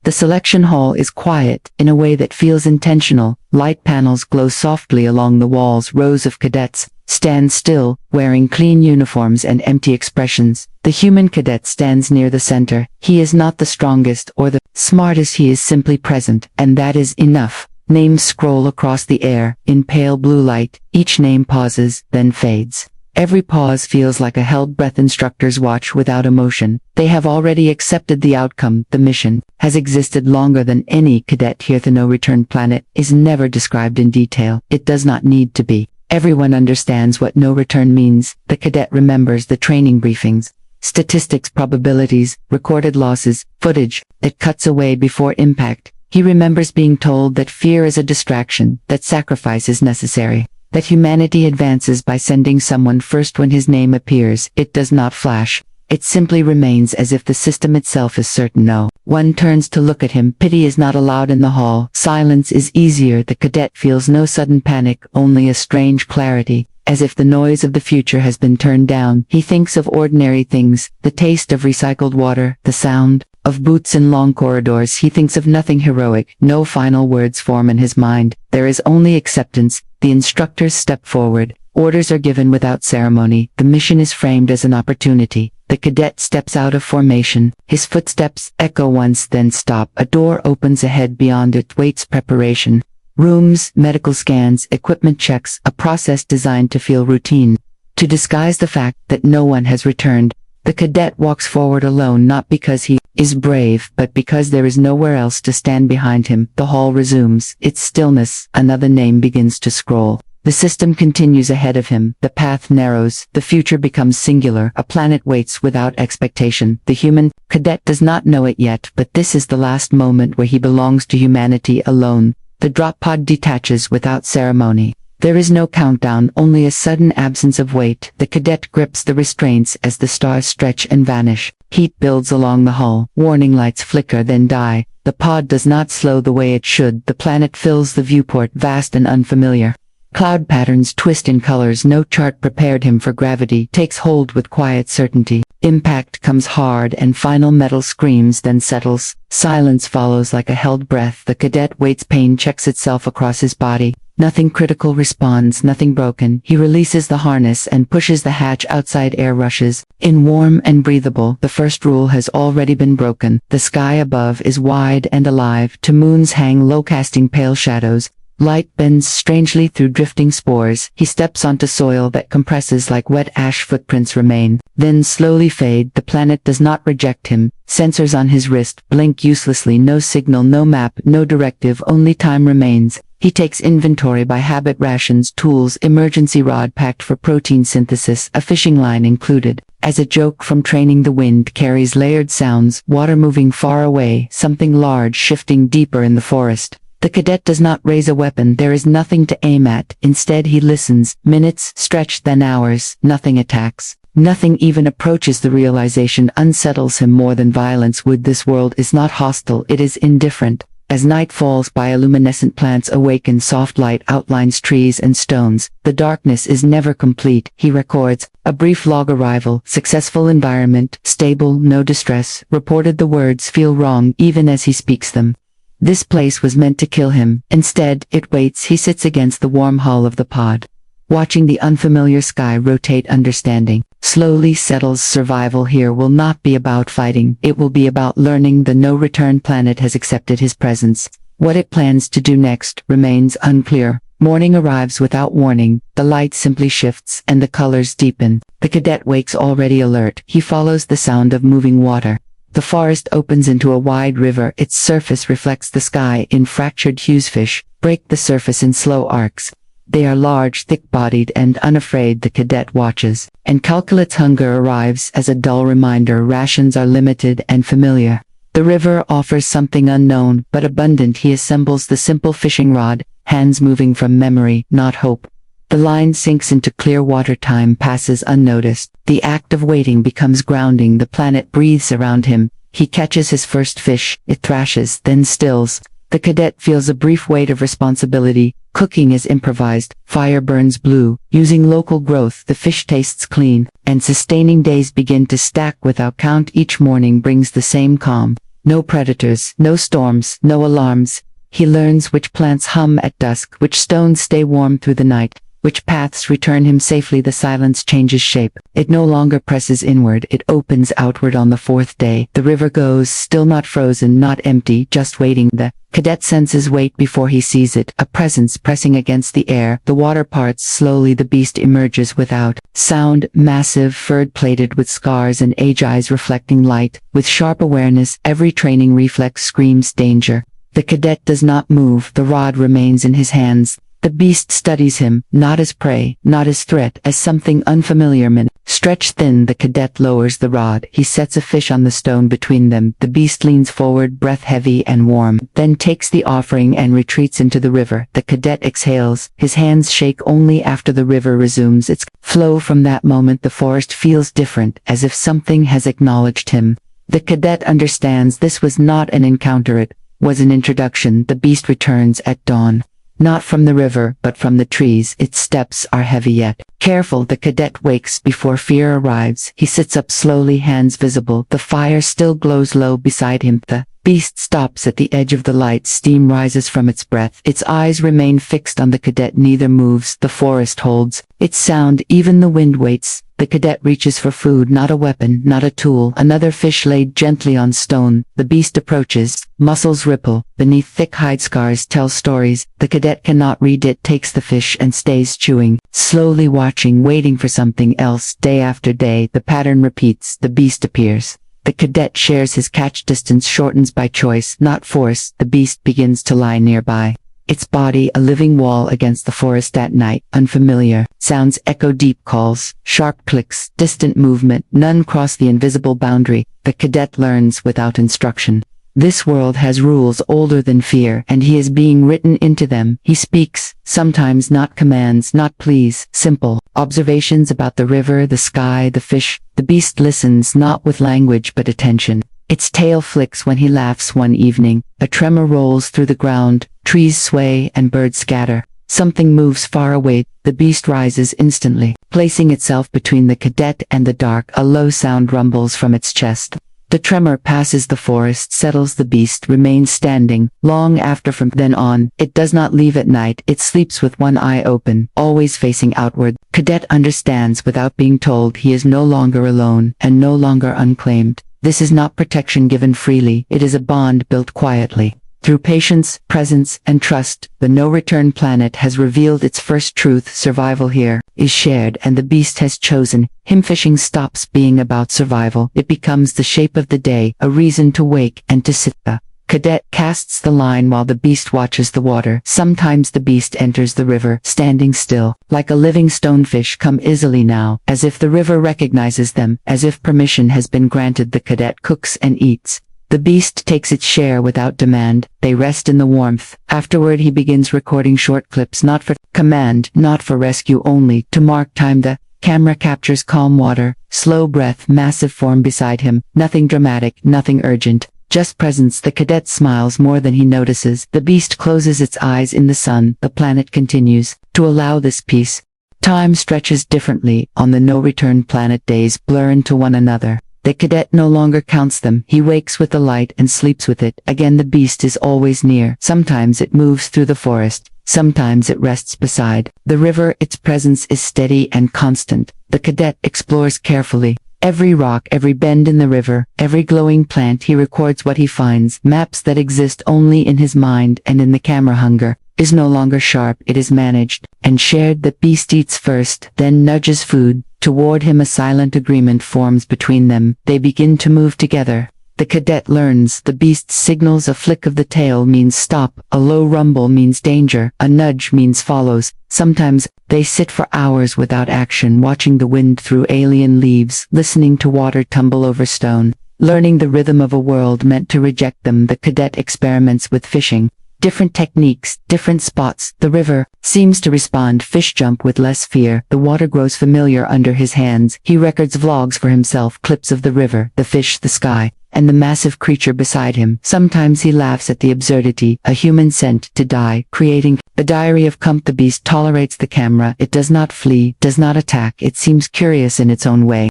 The selection hall is quiet, in a way that feels intentional. Light panels glow softly along the walls. Rows of cadets stand still, wearing clean uniforms and empty expressions. The human cadet stands near the center. He is not the strongest or the smartest, he is simply present, and that is enough. Names scroll across the air, in pale blue light. Each name pauses, then fades. Every pause feels like a held breath. Instructors watch without emotion. They have already accepted the outcome. The mission has existed longer than any cadet here. The no-return planet is never described in detail. It does not need to be. Everyone understands what no return means. The cadet remembers the training briefings, statistics, probabilities, recorded losses, footage that cuts away before impact. He remembers being told that fear is a distraction, that sacrifice is necessary, that humanity advances by sending someone first. When his name appears, it does not flash. It simply remains, as if the system itself is certain. No one turns to look at him. Pity is not allowed in the hall. Silence is easier. The cadet feels no sudden panic, only a strange clarity, as if the noise of the future has been turned down. He thinks of ordinary things, the taste of recycled water, the sound of boots in long corridors. He thinks of nothing heroic. No final words form in his mind. There is only acceptance. The instructors step forward. Orders are given without ceremony. The mission is framed as an opportunity. The cadet steps out of formation. His footsteps echo once, then stop. A door opens ahead. Beyond it waits preparation. Rooms, medical scans, equipment checks, a process designed to feel routine, to disguise the fact that no one has returned. The cadet walks forward alone, not because he is brave, but because there is nowhere else to stand behind him. The hall resumes its stillness. Another name begins to scroll. The system continues ahead of him. The path narrows. The future becomes singular. A planet waits without expectation. The human cadet does not know it yet, but this is the last moment where he belongs to humanity alone. The drop pod detaches without ceremony. There is no countdown, only a sudden absence of weight. The cadet grips the restraints as the stars stretch and vanish. Heat builds along the hull. Warning lights flicker, then die. The pod does not slow the way it should. The planet fills the viewport, vast and unfamiliar. Cloud patterns twist in colors. No chart prepared him for gravity. Takes hold with quiet certainty. Impact comes hard and final. Metal screams, then settles. Silence follows like a held breath. The cadet waits. Pain checks itself across his body. Nothing critical responds, nothing broken. He releases the harness and pushes the hatch. Outside air rushes in, warm and breathable. The first rule has already been broken. The sky above is wide and alive. Two moons hang low, casting pale shadows. Light bends strangely through drifting spores. He steps onto soil that compresses like wet ash. Footprints remain, then slowly fade. The planet does not reject him. Sensors on his wrist blink uselessly. No signal, no map, no directive, only time remains. He takes inventory by habit. Rations, tools, emergency rod packed for protein synthesis, a fishing line included. As a joke from training, the wind carries layered sounds, water moving far away, something large shifting deeper in the forest. The cadet does not raise a weapon. There is nothing to aim at. Instead he listens. Minutes stretch, then hours. Nothing attacks. Nothing even approaches. The realization unsettles him more than violence would. This world is not hostile, it is indifferent. As night falls, bioluminescent plants awaken. Soft light outlines trees and stones. The darkness is never complete. He records a brief log. Arrival, successful environment, stable, no distress. Reported. The words feel wrong even as he speaks them. This place was meant to kill him. Instead, it waits. He sits against the warm hull of the pod, watching the unfamiliar sky rotate. Understanding slowly settles. Survival here will not be about fighting. It will be about learning. The no-return planet has accepted his presence. What it plans to do next remains unclear. Morning arrives without warning. The light simply shifts, and the colors deepen. The cadet wakes already alert. He follows the sound of moving water. The forest opens into a wide river. Its surface reflects the sky in fractured hues. Fish break the surface in slow arcs. They are large, thick-bodied, and unafraid. The cadet watches and calculates. Hunger arrives as a dull reminder. Rations are limited and familiar. The river offers something unknown but abundant. He assembles the simple fishing rod, hands moving from memory, not hope. The line sinks into clear water. Time passes unnoticed. The act of waiting becomes grounding. The planet breathes around him. He catches his first fish. It thrashes, then stills. The cadet feels a brief weight of responsibility. Cooking is improvised. Fire burns blue. Using local growth, the fish tastes clean, and sustaining. Days begin to stack without count. Each morning brings the same calm. No predators, no storms, no alarms. He learns which plants hum at dusk, which stones stay warm through the night, which paths return him safely. The silence changes shape. It no longer presses inward, it opens outward. On the fourth day, the river goes, still not frozen, not empty, just waiting. The cadet senses weight before he sees it, a presence pressing against the air. The water parts slowly, the beast emerges without sound, massive, fur-plated, with scars and age eyes reflecting light. With sharp awareness, every training reflex screams danger. The cadet does not move, the rod remains in his hands. The beast studies him, not as prey, not as threat, as something unfamiliar. Stretched thin, the cadet lowers the rod. He sets a fish on the stone between them. The beast leans forward, breath heavy and warm, then takes the offering and retreats into the river. The cadet exhales. His hands shake only after the river resumes its flow. From that moment the forest feels different, as if something has acknowledged him. The cadet understands this was not an encounter, it was an introduction. The beast returns at dawn. Not from the river, but from the trees. Its steps are heavy yet careful. The cadet wakes before fear arrives. He sits up slowly, hands visible. The fire still glows low beside him. The beast stops at the edge of the light. Steam rises from its breath. Its eyes remain fixed on the cadet. Neither moves. The forest holds its sound. Even the wind waits. The cadet reaches for food, not a weapon, not a tool. Another fish laid gently on stone. The beast approaches. Muscles ripple. Beneath thick hide scars tell stories. The cadet cannot read it. Takes the fish and stays chewing, slowly watching, waiting for something else. Day after day, the pattern repeats. The beast appears. The cadet shares his catch. Distance shortens by choice, not force. The beast begins to lie nearby. Its body a living wall against the forest at night. Unfamiliar sounds echo, deep calls, sharp clicks, distant movement. None cross the invisible boundary. The cadet learns without instruction. This world has rules older than fear, and he is being written into them. He speaks, sometimes not commands, not pleas, simple observations about the river, the sky, the fish. The beast listens, not with language but attention. Its tail flicks when he laughs one evening. A tremor rolls through the ground. Trees sway and birds scatter. Something moves far away. The beast rises instantly, placing itself between the cadet and the dark. A low sound rumbles from its chest. The tremor passes the forest, settles. The beast remains standing long after. From then on, it does not leave at night. It sleeps with one eye open, always facing outward. Cadet understands without being told. He is no longer alone and no longer unclaimed. This is not protection given freely. It is a bond built quietly. Through patience, presence, and trust, the no-return planet has revealed its first truth. Survival here is shared, and the beast has chosen him. Fishing stops being about survival. It becomes the shape of the day, a reason to wake and to sit. The cadet casts the line while the beast watches the water. Sometimes the beast enters the river, standing still, like a living stonefish. Come easily now, as if the river recognizes them, as if permission has been granted. The cadet cooks and eats. The beast takes its share without demand. They rest in the warmth. Afterward he begins recording short clips, not for command, not for rescue, only to mark time. The camera captures calm water, slow breath, massive form beside him. Nothing dramatic, nothing urgent, just presence. The cadet smiles more than he notices. The beast closes its eyes in the sun. The planet continues to allow this peace. Time stretches differently. On the no-return planet, days blur into one another. The cadet no longer counts them. He wakes with the light and sleeps with it. Again the beast is always near. Sometimes it moves through the forest. Sometimes it rests beside the river. Its presence is steady and constant. The cadet explores carefully. Every rock, every bend in the river, every glowing plant. He records what he finds. Maps that exist only in his mind and in the camera. Hunger is no longer sharp. It is managed and shared. The beast eats first, then nudges food toward him. A silent agreement forms between them. They begin to move together. The cadet learns. The beast signals. A flick of the tail means stop. A low rumble means danger. A nudge means follows. Sometimes they sit for hours without action, watching the wind through alien leaves, listening to water tumble over stone, learning the rhythm of a world meant to reject them. The cadet experiments with fishing. Different techniques, different spots. The river seems to respond. Fish jump with less fear. The water grows familiar under his hands. He records vlogs for himself, clips of the river, the fish, the sky, and the massive creature beside him. Sometimes he laughs at the absurdity, a human sent to die, creating a diary of Kump. The beast tolerates the camera. It does not flee, does not attack. It seems curious in its own way.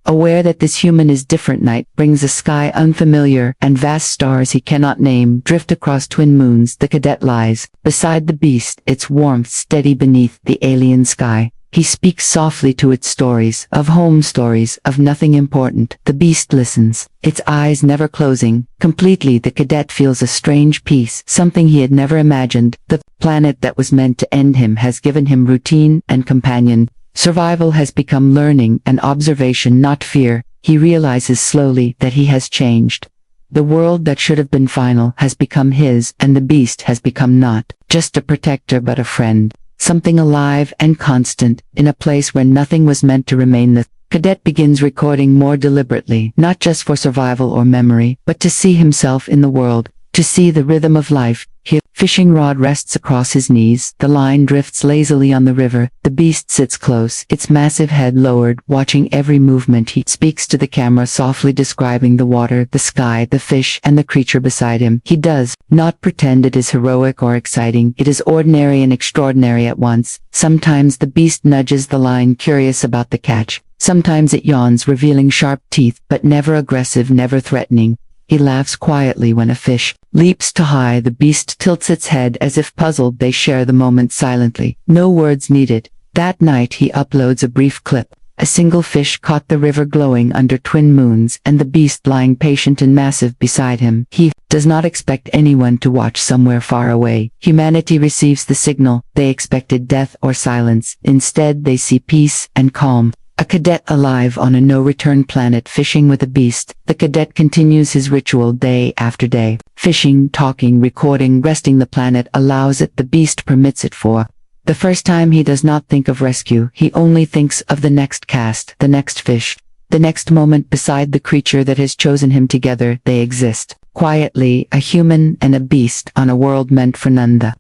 Aware that this human is different, night brings a sky unfamiliar, and vast stars he cannot name drift across twin moons. The cadet lies beside the beast, its warmth steady beneath the alien sky. He speaks softly to its stories, of home stories, of nothing important. The beast listens, its eyes never closing. Completely the cadet feels a strange peace, something he had never imagined. The planet that was meant to end him has given him routine and companion. Survival has become learning and observation, not fear. He realizes slowly that he has changed. The world that should have been final has become his, and the beast has become not just a protector but a friend. Something alive and constant, in a place where nothing was meant to remain. The cadet begins recording more deliberately, not just for survival or memory, but to see himself in the world, to see the rhythm of life. His fishing rod rests across his knees, the line drifts lazily on the river, the beast sits close, its massive head lowered, watching every movement. He speaks to the camera, softly describing the water, the sky, the fish, and the creature beside him. He does not pretend it is heroic or exciting, it is ordinary and extraordinary at once. Sometimes the beast nudges the line, curious about the catch. Sometimes it yawns, revealing sharp teeth, but never aggressive, never threatening. He laughs quietly when a fish leaps too high. The beast tilts its head as if puzzled. They share the moment silently. No words needed. That night he uploads a brief clip. A single fish caught the river glowing under twin moons, and the beast lying patient and massive beside him. He does not expect anyone to watch somewhere far away. Humanity receives the signal. They expected death or silence. Instead they see peace and calm. A cadet alive on a no-return planet, fishing with a beast. The cadet continues his ritual day after day. Fishing, talking, recording, resting. The planet allows it, the beast permits it. For the first time he does not think of rescue, he only thinks of the next cast, the next fish, the next moment beside the creature that has chosen him. Together they exist, quietly, a human and a beast on a world meant for none. The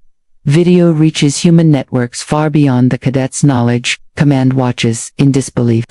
video reaches human networks far beyond the cadet's knowledge. Command watches in disbelief.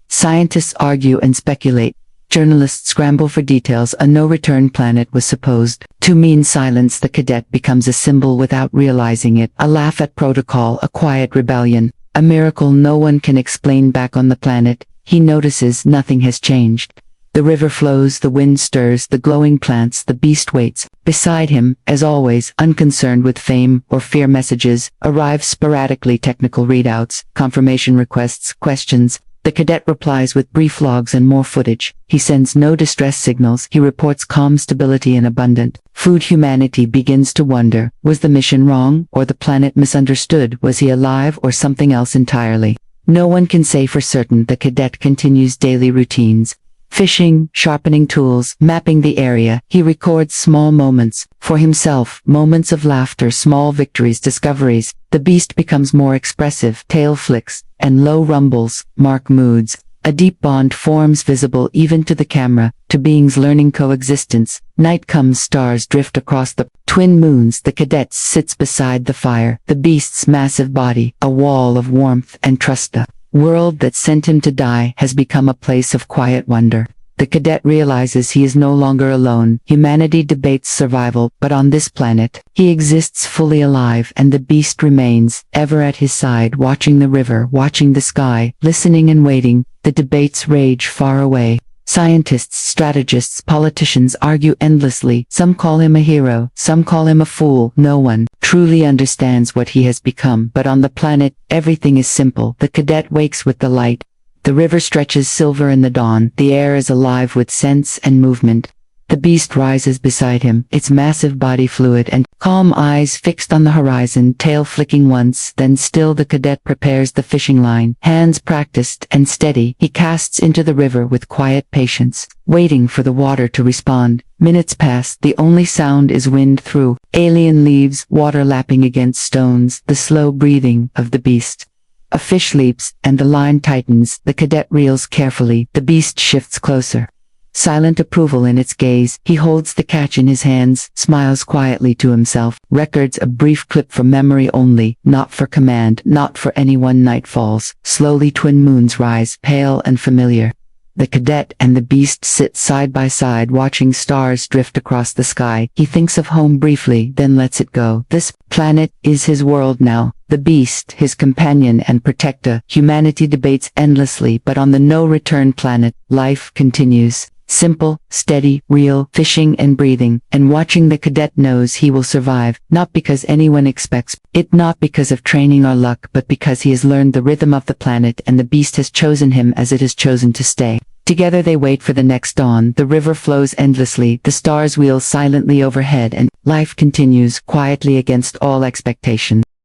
Scientists argue and speculate. Journalists scramble for details. A no-return planet was supposed to mean silence. The cadet becomes a symbol without realizing it. A laugh at protocol, a quiet rebellion, a miracle no one can explain. Back on the planet, he notices nothing has changed. The river flows, the wind stirs, the glowing plants. The beast waits beside him, as always, unconcerned with fame or fear. Messages arrive sporadically, technical readouts, confirmation requests, questions. The cadet replies with brief logs and more footage. He sends no distress signals. He reports calm, stability, and abundant food. Humanity begins to wonder, was the mission wrong, or the planet misunderstood? Was he alive or something else entirely? No one can say for certain. The cadet continues daily routines. Fishing, sharpening tools, mapping the area. He records small moments for himself, moments of laughter, small victories, discoveries. The beast becomes more expressive. Tail flicks and low rumbles mark moods. A deep bond forms, visible even to the camera, to beings learning coexistence. Night comes, stars drift across the twin moons. The cadet sits beside the fire, the beast's massive body, a wall of warmth and trust. The world that sent him to die has become a place of quiet wonder. The cadet realizes he is no longer alone. Humanity debates survival, but on this planet, he exists fully alive, and the beast remains, ever at his side, watching the river, watching the sky, listening and waiting. The debates rage far away. Scientists, strategists, politicians argue endlessly. Some call him a hero, some call him a fool. No one truly understands what he has become. But on the planet, everything is simple. The cadet wakes with the light. The river stretches silver in the dawn. The air is alive with scents and movement. The beast rises beside him, its massive body fluid and calm, eyes fixed on the horizon, tail flicking once, then still. The cadet prepares the fishing line, hands practiced and steady. He casts into the river with quiet patience, waiting for the water to respond. Minutes pass, the only sound is wind through alien leaves, water lapping against stones, the slow breathing of the beast. A fish leaps, and the line tightens. The cadet reels carefully. The beast shifts closer. Silent approval in its gaze. He holds the catch in his hands, smiles quietly to himself, records a brief clip for memory only, not for command, not for anyone. Night falls. Slowly twin moons rise, pale and familiar. The cadet and the beast sit side by side, watching stars drift across the sky. He thinks of home briefly, then lets it go. This planet is his world now. The beast, his companion and protector, humanity debates endlessly, but on the no-return planet, life continues. Simple, steady, real, fishing and breathing, and watching the cadet knows he will survive, not because anyone expects it, not because of training or luck, but because he has learned the rhythm of the planet and the beast has chosen him as it has chosen to stay. Together they wait for the next dawn, the river flows endlessly, the stars wheel silently overhead, and life continues quietly against all expectation.